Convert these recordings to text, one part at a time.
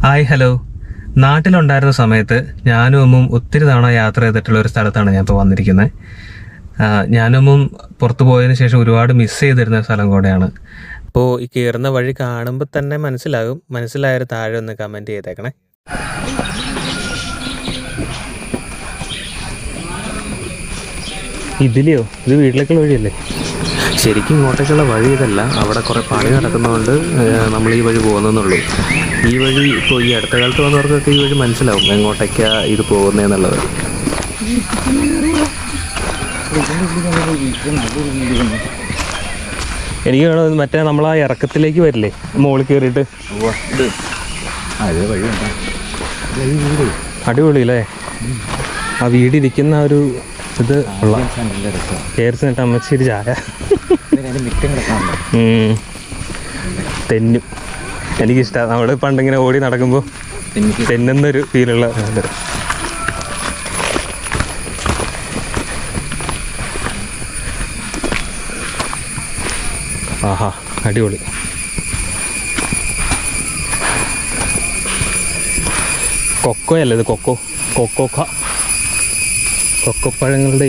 Hi hello. നാട്ടിലുണ്ടായിരുന്ന സമയത്ത് ഞാനും അമ്മും ഒത്തിരി തവണ യാത്ര ചെയ്തിട്ടുള്ള ഒരു സ്ഥലത്താണ് ഞാൻ ഇപ്പോൾ വന്നിരിക്കുന്നത്. ഞാനും അമ്മും പുറത്തു പോയതിന് ശേഷം ഒരുപാട് മിസ് ചെയ്തിരുന്ന സ്ഥലം കൂടെയാണ്. അപ്പോൾ ഈ കയറുന്ന വഴി കാണുമ്പോൾ തന്നെ മനസ്സിലാകും. മനസ്സിലായൊരു താഴെ ഒന്ന് കമൻറ്റ് ചെയ്തേക്കണേ. ഇതിലെയോ? ഇത് വീട്ടിലേക്കുള്ള വഴിയല്ലേ? ശരിക്കും ഇങ്ങോട്ടേക്കുള്ള വഴി ഇതല്ല. അവിടെ കുറേ പണി നടക്കുന്നതുകൊണ്ട് നമ്മൾ ഈ വഴി പോകുന്നെന്നുള്ളൂ. ഈ വഴി ഇപ്പോൾ ഈ അടുത്ത കാലത്ത് വന്നവർക്കൊക്കെ ഈ വഴി മനസ്സിലാവും എങ്ങോട്ടേക്കാണ് ഇത് പോകുന്നതെന്നുള്ളത്. എനിക്ക് വേണം മറ്റേ നമ്മളാ ഇറക്കത്തിലേക്ക് വരില്ലേ, മുകളിൽ കയറിയിട്ട്. അടിപൊളിയല്ലേ ആ വീടിരിക്കുന്ന ഒരു ഇത് ഉള്ള കയറി നിന്നിട്ട് അമ്മച്ചേരി ചായ തെന്നും എനിക്കിഷ്ടമാണ്. നമ്മൾ പണ്ടിങ്ങനെ ഓടി നടക്കുമ്പോൾ തെന്നുന്നൊരു ഫീലുള്ള ഇത്. ആഹാ അടിപൊളി. കൊക്കോയല്ലേ ഇത്? കൊക്കോപ്പഴങ്ങളുടെ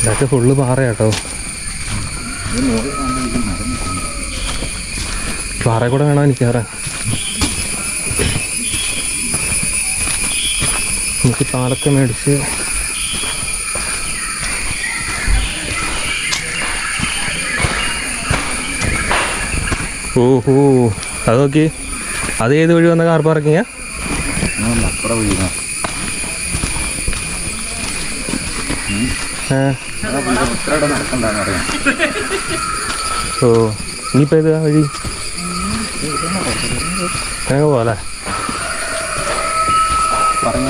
ഇതൊക്കെ ഫുള്ള് പാറയാട്ടോ. പാറ കൂടെ വേണം എനിക്ക് കയറാൻ. എനിക്ക് പാലൊക്കെ മേടിച്ച് ഓഹോ അത് നോക്കി. അത് ഏത് വഴി വന്ന കാർ പാർക്കിങ്ങാ? ഓ ഇനിയിപ്പോൾ ഏത് വഴി? അങ്ങനെ പോലെ പറഞ്ഞു